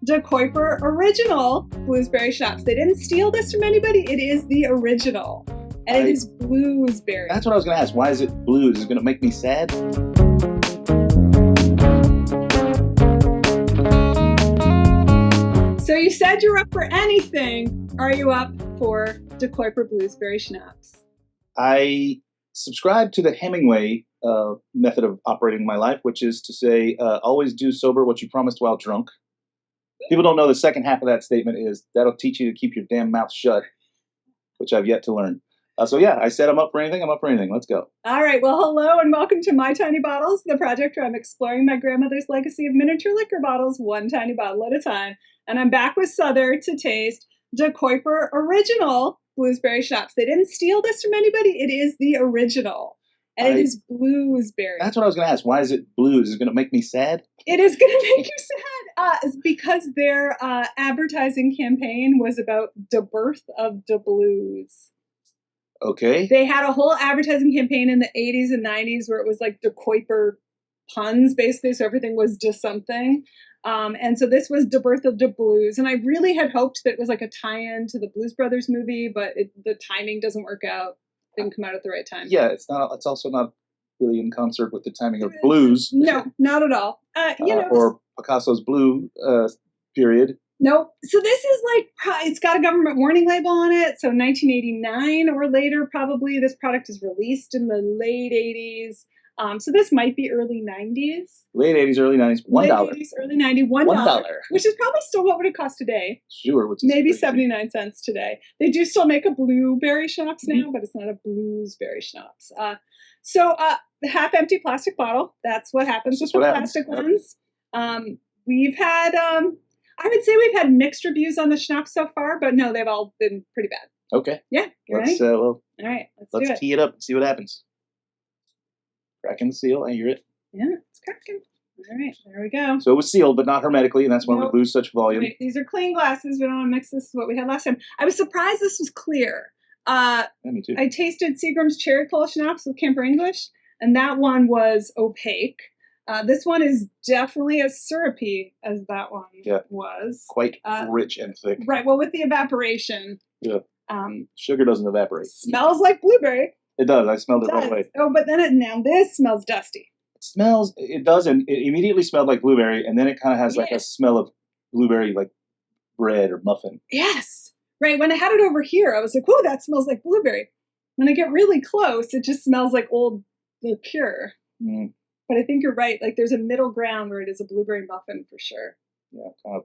De Kuiper Original Bluesberry Schnapps. They didn't steal this from anybody. It is the original. And it is Bluesberry. That's what I was going to ask. Why is it blues? Is it going to make me sad? So you said you're up for anything. Are you up for De Kuiper Bluesberry Schnapps? I subscribe to the Hemingway method of operating my life, which is to say, always do sober what you promised while drunk. People don't know the second half of that statement is that'll teach you to keep your damn mouth shut, which I've yet to learn. So yeah, I said I'm up for anything. I'm up for anything. Let's go. All right. Well, hello and welcome to My Tiny Bottles, the project where I'm exploring my grandmother's legacy of miniature liquor bottles, one tiny bottle at a time. And I'm back with Sother to taste De Kuiper Original Bluesberry Schnapps. They didn't steal this from anybody. It is the original. And it is Bluesberry. That's what I was going to ask. Why is it blues? Is it going to make me sad? It is going to make you sad. It's because their advertising campaign was about the birth of the blues. Okay. They had a whole advertising campaign in the 80s and 90s where it was like De Kuiper puns, basically. So everything was just something. And so this was the birth of the blues. And I really had hoped that it was like a tie-in to the Blues Brothers movie, but the timing doesn't work out. Didn't come out at the right time. Yeah, it's not. It's also not really in concert with the timing of blues. No, not at all. Or Picasso's blue period. Nope. So this is like, it's got a government warning label on it. So 1989 or later, probably this product is released in the late 80s. So this might be early 90s. Late 80s, early 90s, $1. Late 80s, early 90s, $1. Which is probably still what would it cost today? Sure. Which is maybe 79 cents today. They do still make a blueberry schnapps now, but it's not a bluesberry schnapps. So the half-empty plastic bottle, that's what happens with the plastic ones. We've had, I would say we've had mixed reviews on the schnapps so far, but no, they've all been pretty bad. Okay. Yeah. Let's, all right. Let's tee it up and see what happens. Cracking the seal. I hear it. Yeah, it's cracking. All right, there we go. So it was sealed, but not hermetically, and that's when we lose such volume. Wait, these are clean glasses. We don't want to mix this with what we had last time. I was surprised this was clear. Me too. I tasted Seagram's Cherry Cola Schnapps with Camper English, and that one was opaque. This one is definitely as syrupy as that one was. Quite rich and thick. Right, well, with the evaporation. Yeah. Sugar doesn't evaporate. Smells like blueberry. It does. I smelled it right away. Oh, but then now this smells dusty. It does, and it immediately smelled like blueberry, and then it kind of has like a smell of blueberry, like bread or muffin. Yes. Right. When I had it over here, I was like, "Whoa, that smells like blueberry." When I get really close, it just smells like old liqueur. Mm. But I think you're right. Like there's a middle ground where it is a blueberry muffin for sure. Yeah, kind of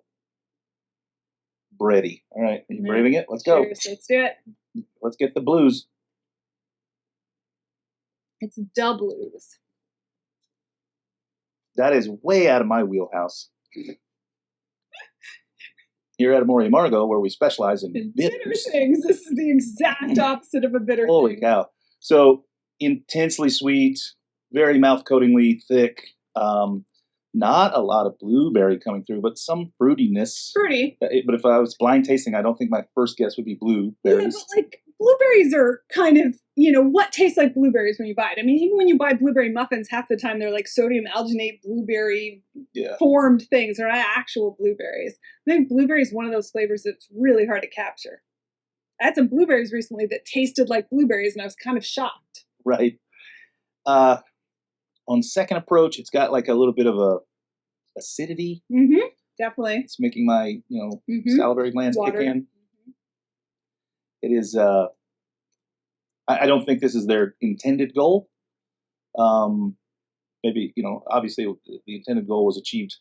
bready. All right, are you braving it? Let's go. Cheers. Let's do it. Let's get the blues. It's da blues. That is way out of my wheelhouse. Here at Amor y Amargo, where we specialize in bitter things. This is the exact opposite of a bitter thing. Holy cow. So intensely sweet, very mouth-coatingly thick. Not a lot of blueberry coming through, but some fruitiness. Fruity. But if I was blind tasting, I don't think my first guess would be blueberries. Yeah, but like blueberries are kind of, what tastes like blueberries when you buy it. I mean, even when you buy blueberry muffins, half the time they're like sodium alginate blueberry formed things. They're not actual blueberries. I think blueberry is one of those flavors that's really hard to capture. I had some blueberries recently that tasted like blueberries, and I was kind of shocked. Right. On second approach, it's got like a little bit of a acidity. Mm-hmm. Definitely. It's making my, salivary glands kick in. It is, I don't think this is their intended goal. Maybe, obviously the intended goal was achieved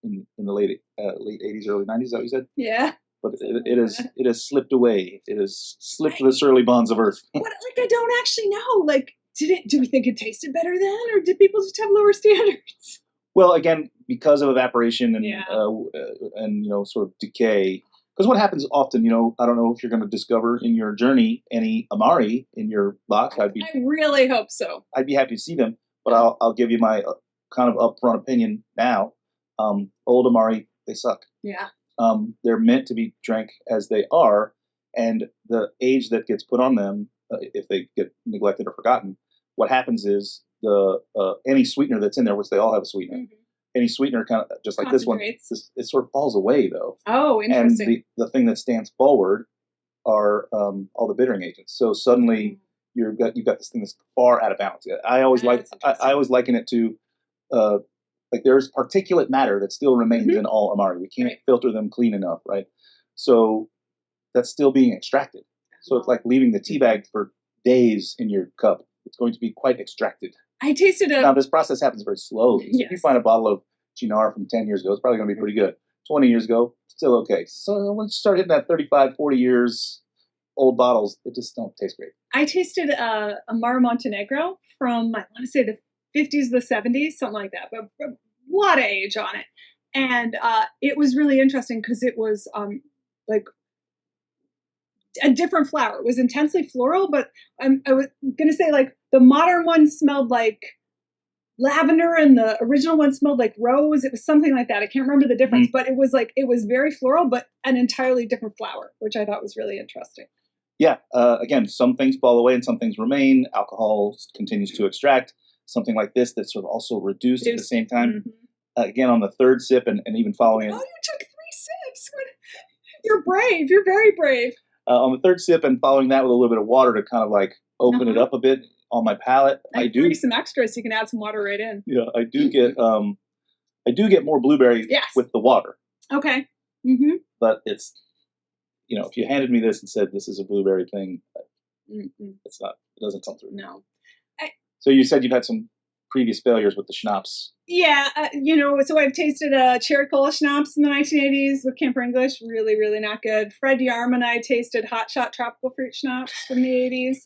in the late 80s, early 90s, is that what you said? Yeah. But it has slipped away. It has slipped to the surly bonds of earth. I don't actually know. Like, do we think it tasted better then, or did people just have lower standards? Well, again, because of evaporation and sort of decay. Because what happens often, I don't know if you're going to discover in your journey any Amari in your box. I really hope so. I'd be happy to see them, but I'll give you my kind of upfront opinion now. Old Amari, they suck. Yeah. They're meant to be drank as they are, and the age that gets put on them, if they get neglected or forgotten, what happens is the any sweetener that's in there, which they all have a sweetener, any sweetener, kind of just like this one, it sort of falls away though. Oh, interesting. And the thing that stands forward are all the bittering agents. So suddenly you've got this thing that's far out of balance. I always liken it to like there's particulate matter that still remains in all Amari. We can't filter them clean enough, right? So that's still being extracted. So it's like leaving the tea bag for days in your cup. It's going to be quite extracted. I tasted Now this process happens very slowly. So if you find a bottle of Chinar from 10 years ago, it's probably going to be pretty good. 20 years ago, still okay. So once you start hitting that 35, 40 years old bottles, they just don't taste great. I tasted Amar Montenegro from, I want to say the 50s, the 70s, something like that, but a lot of age on it. And it was really interesting because it was like a different flower. It was intensely floral, but I was going to say like the modern one smelled like lavender and the original one smelled like rose. It was something like that. I can't remember the difference, but it was very floral, but an entirely different flower, which I thought was really interesting. Yeah. Again, some things fall away and some things remain. Alcohol continues to extract. Something like this that's sort of also reduced at the same time. Again, on the third sip and even following it. Oh, you took 3 sips. You're brave. You're very brave. On the third sip and following that with a little bit of water to kind of like open it up a bit on my palate. I do some extra, so you can add some water right in. Yeah, I do get more blueberry with the water. Okay. But it's, if you handed me this and said this is a blueberry thing, it's not. It doesn't come through. No. So you said you've had some previous failures with the schnapps. Yeah, so I've tasted a cherry cola schnapps in the 1980s with Camper English. Really, really not good. Fred Yarm and I tasted Hot Shot tropical fruit schnapps from the 80s.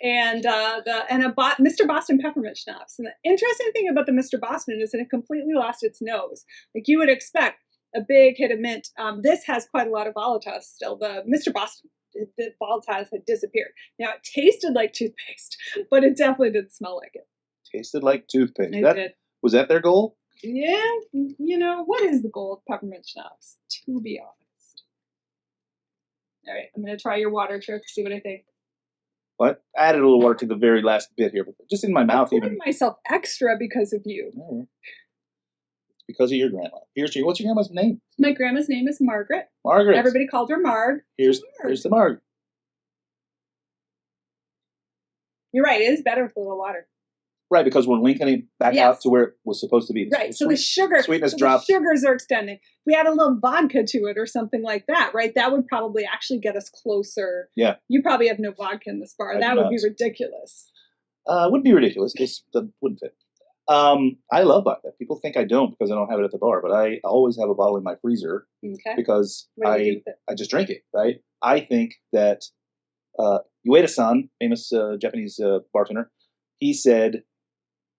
And Mr. Boston peppermint schnapps. And the interesting thing about the Mr. Boston is that it completely lost its nose. Like you would expect a big hit of mint. This has quite a lot of volatile still. The Mr. Boston, the volatiles had disappeared. Now it tasted like toothpaste, but it definitely didn't smell like it. Tasted like toothpaste. It did. Was that their goal? Yeah. What is the goal of peppermint schnapps? To be honest. All right, I'm going to try your water trick, see what I think. What? I added a little water to the very last bit here, but just in my mouth. I'm pouring myself extra because of you. Oh, it's because of your grandma. What's your grandma's name? My grandma's name is Margaret. Margaret. Everybody called her Marg. Here's the Marg. You're right. It is better with a little water. Right, because we're linking it back out to where it was supposed to be. Right, so the sweetness drops. The sugars are extending. We add a little vodka to it or something like that, right? That would probably actually get us closer. Yeah. You probably have no vodka in this bar. That would be ridiculous. Wouldn't be ridiculous. That wouldn't fit. I love vodka. People think I don't because I don't have it at the bar, but I always have a bottle in my freezer because I just drink it, right? I think that Ueda-san, famous Japanese bartender, he said,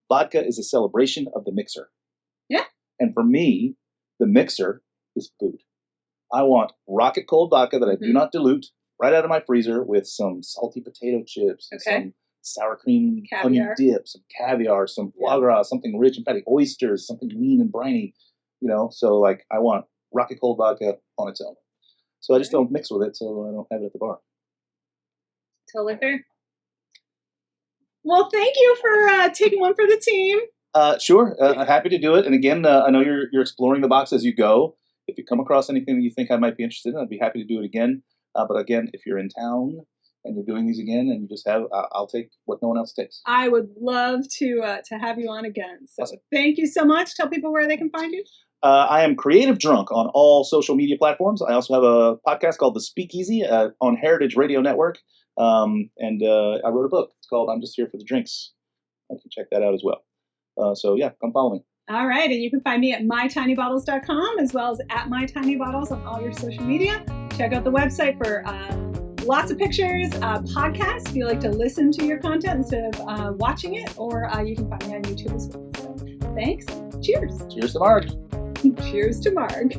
vodka is a celebration of the mixer. Yeah. And for me, the mixer is food. I want rocket cold vodka that I do not dilute right out of my freezer with some salty potato chips, some sour cream onion dip, some caviar, some foie gras, something rich and fatty, oysters, something lean and briny, So like I want rocket cold vodka on its own. So I just don't mix with it, so I don't have it at the bar. Totally fair. Well, thank you for taking one for the team. Sure. Happy to do it. And again, I know you're exploring the box as you go. If you come across anything that you think I might be interested in, I'd be happy to do it again. But again, if you're in town and you're doing these again and you just have, I'll take what no one else takes. I would love to have you on again. So Thank you so much. Tell people where they can find you. I am Creative Drunk on all social media platforms. I also have a podcast called The Speakeasy on Heritage Radio Network. And I wrote a book. It's called I'm Just Here for the Drinks. You can check that out as well. So yeah, come follow me. All right. And you can find me at mytinybottles.com as well as at mytinybottles on all your social media. Check out the website for lots of pictures, podcasts if you like to listen to your content instead of watching it, or you can find me on YouTube as well. So thanks. Cheers. Cheers to Marg. Cheers to Marg.